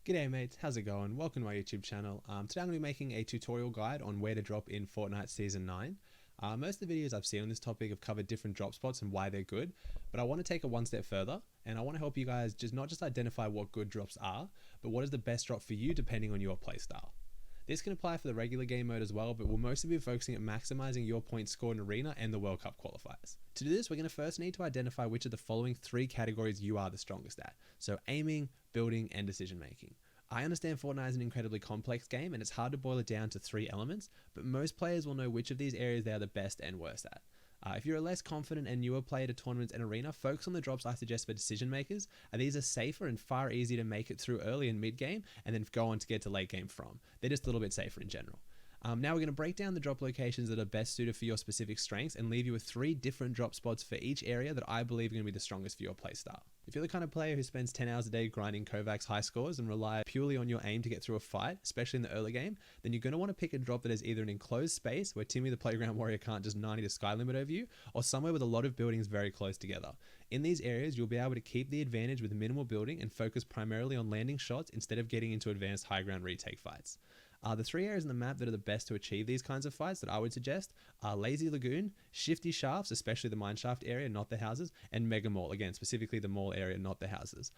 G'day mates, how's it going? Welcome to my YouTube channel. Today I'm going to be making a tutorial guide on where to drop in Fortnite Season 9. Most of the videos I've seen on this topic have covered different drop spots and why they're good, but I want to take it one step further and I want to help you guys not just identify what good drops are, but what is the best drop for you depending on your playstyle. This can apply for the regular game mode as well, but we'll mostly be focusing at maximizing your points scored in Arena and the World Cup qualifiers. To do this, we're going to first need to identify which of the following three categories you are the strongest at. So aiming, building, and decision making. I understand Fortnite is an incredibly complex game and it's hard to boil it down to three elements, but most players will know which of these areas they are the best and worst at. If you're a less confident and newer player to tournaments and Arena, focus on the drops I suggest for decision makers. These are safer and far easier to make it through early and mid game and then go on to get to late game from. They're just a little bit safer in general. Now we're going to break down the drop locations that are best suited for your specific strengths and leave you with 3 different drop spots for each area that I believe are going to be the strongest for your playstyle. If you're the kind of player who spends 10 hours a day grinding Kovacs high scores and rely purely on your aim to get through a fight, especially in the early game, then you're going to want to pick a drop that is either an enclosed space where Timmy the Playground Warrior can't just 90 to sky limit over you, or somewhere with a lot of buildings very close together. In these areas, you'll be able to keep the advantage with minimal building and focus primarily on landing shots instead of getting into advanced high ground retake fights. The 3 areas in the map that are the best to achieve these kinds of fights that I would suggest are Lazy Lagoon, Shifty Shafts, especially the Mineshaft area, not the houses, and Mega Mall, again, specifically the mall area, not the houses.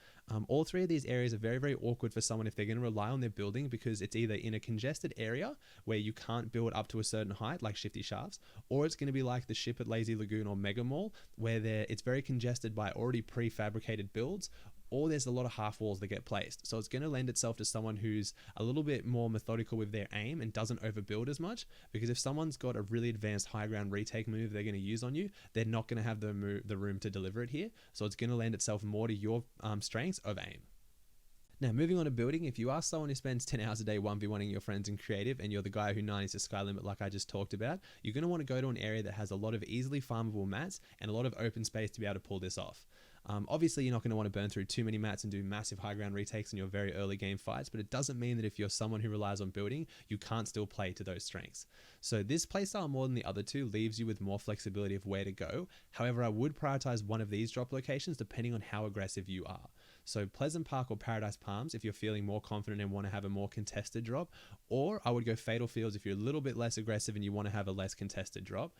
All 3 of these areas are very, very awkward for someone if they're going to rely on their building because it's either in a congested area where you can't build up to a certain height, like Shifty Shafts, or it's going to be like the ship at Lazy Lagoon or Mega Mall, where it's very congested by already prefabricated builds, or there's a lot of half walls that get placed. So it's going to lend itself to someone who's a little bit more methodical with their aim and doesn't overbuild as much, because if someone's got a really advanced high ground retake move they're going to use on you, they're not going to have the room to deliver it here. So it's going to lend itself more to your strengths of aim. Now, moving on to building, if you are someone who spends 10 hours a day 1v1ing your friends in creative and you're the guy who 90s to sky limit like I just talked about, you're going to want to go to an area that has a lot of easily farmable mats and a lot of open space to be able to pull this off. Obviously, you're not going to want to burn through too many mats and do massive high ground retakes in your very early game fights, but it doesn't mean that if you're someone who relies on building, you can't still play to those strengths. So this playstyle more than the other two leaves you with more flexibility of where to go. However, I would prioritize one of these drop locations depending on how aggressive you are. So Pleasant Park or Paradise Palms if you're feeling more confident and want to have a more contested drop, or I would go Fatal Fields if you're a little bit less aggressive and you want to have a less contested drop.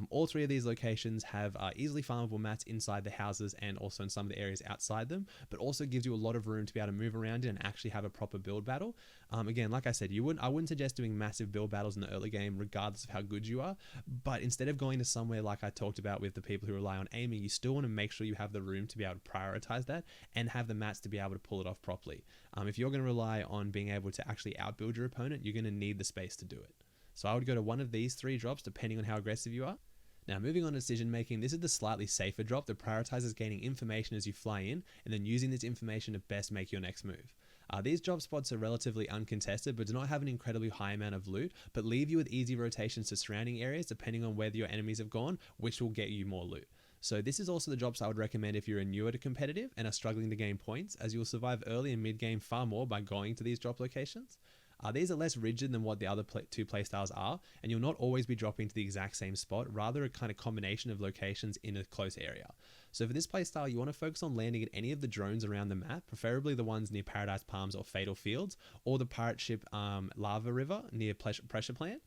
All 3 of these locations have easily farmable mats inside the houses and also in some of the areas outside them, but also gives you a lot of room to be able to move around in and actually have a proper build battle. Again, like I said, I wouldn't suggest doing massive build battles in the early game regardless of how good you are, but instead of going to somewhere like I talked about with the people who rely on aiming, you still want to make sure you have the room to be able to prioritize that and have the mats to be able to pull it off properly. If you're going to rely on being able to actually outbuild your opponent, you're going to need the space to do it. So I would go to one of these 3 drops depending on how aggressive you are. Now, moving on to decision making, this is the slightly safer drop that prioritizes gaining information as you fly in and then using this information to best make your next move. These drop spots are relatively uncontested but do not have an incredibly high amount of loot, but leave you with easy rotations to surrounding areas depending on whether your enemies have gone, which will get you more loot. So this is also the drops I would recommend if you're newer to competitive and are struggling to gain points, as you'll survive early and mid game far more by going to these drop locations. These are less rigid than what the other 2 playstyles are, and you'll not always be dropping to the exact same spot, rather a kind of combination of locations in a close area. So for this playstyle, you want to focus on landing at any of the drones around the map, preferably the ones near Paradise Palms or Fatal Fields, or the pirate ship Lava River near Pressure Plant.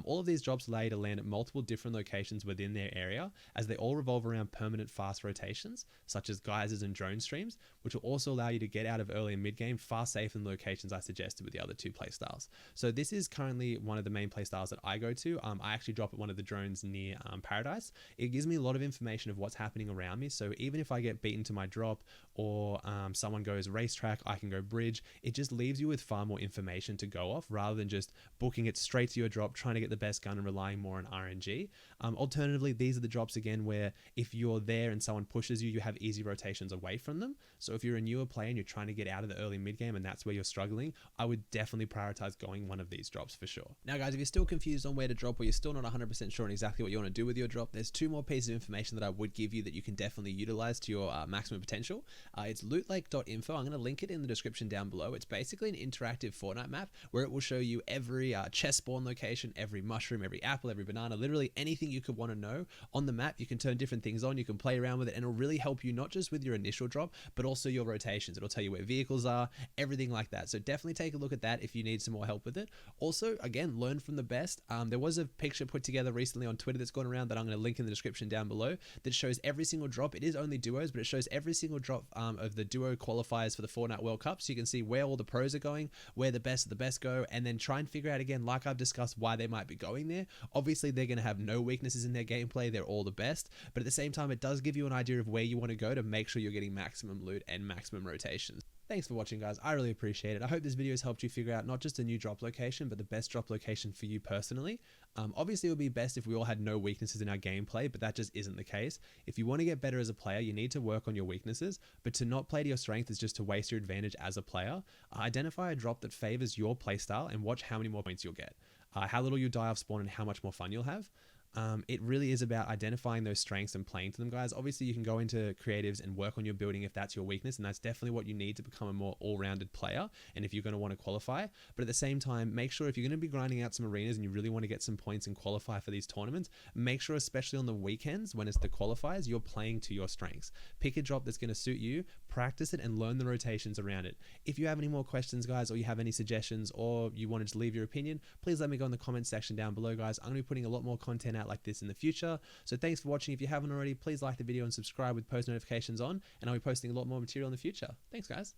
All of these drops allow you to land at multiple different locations within their area, as they all revolve around permanent fast rotations, such as geysers and drone streams, which will also allow you to get out of early and mid game far safer than the locations I suggested with the other 2 playstyles. So this is currently one of the main playstyles that I go to. I actually drop at one of the drones near Paradise. It gives me a lot of information of what's happening around me, so even if I get beaten to my drop or someone goes racetrack, I can go bridge. It just leaves you with far more information to go off rather than just booking it straight to your drop, trying to get the best gun and relying more on RNG. Alternatively, these are the drops again where if you're there and someone pushes you, you have easy rotations away from them. So if you're a newer player and you're trying to get out of the early mid game and that's where you're struggling, I would definitely prioritize going one of these drops for sure. Now guys, if you're still confused on where to drop or you're still not 100% sure on exactly what you want to do with your drop, there's 2 more pieces of information that I would give you that you can definitely utilize to your maximum potential. It's lootlake.info. I'm going to link it in the description down below. It's basically an interactive Fortnite map where it will show you every chest spawn location, every mushroom, every apple, every banana, literally anything you could want to know on the map. You can turn different things on, you can play around with it, and it'll really help you not just with your initial drop, but also your rotations. It'll tell you where vehicles are, everything like that. So definitely take a look at that if you need some more help with it. Also, again, learn from the best. There was a picture put together recently on Twitter that's gone around that I'm going to link in the description down below that shows every single drop. It is only duos, but it shows every single drop of the duo qualifiers for the Fortnite World Cup. So you can see where all the pros are going, where the best of the best go, and then try and figure out again, like I've discussed, why they might be going there. Obviously, they're going to have no weaknesses in their gameplay. They're all the best, but at the same time, it does give you an idea of where you want to go to make sure you're getting maximum loot and maximum rotations. Thanks for watching, guys. I really appreciate it. I hope this video has helped you figure out not just a new drop location, but the best drop location for you personally. Obviously, it would be best if we all had no weaknesses in our gameplay, but that just isn't the case. If you want to get better as a player, you need to work on your weaknesses, but to not play to your strength is just to waste your advantage as a player. Identify a drop that favors your playstyle and watch how many more points you'll get, how little you die off spawn, and how much more fun you'll have. It really is about identifying those strengths and playing to them, guys. Obviously, you can go into creatives and work on your building if that's your weakness, and that's definitely what you need to become a more all-rounded player and if you're going to want to qualify. But at the same time, make sure if you're going to be grinding out some arenas and you really want to get some points and qualify for these tournaments, make sure, especially on the weekends when it's the qualifiers, you're playing to your strengths. Pick a drop that's going to suit you, practice it, and learn the rotations around it. If you have any more questions, guys, or you have any suggestions, or you wanted to leave your opinion, please let me know in the comments section down below, guys. I'm going to be putting a lot more content out like this in the future. So thanks for watching. If you haven't already, please like the video and subscribe with post notifications on, and I'll be posting a lot more material in the future. Thanks, guys.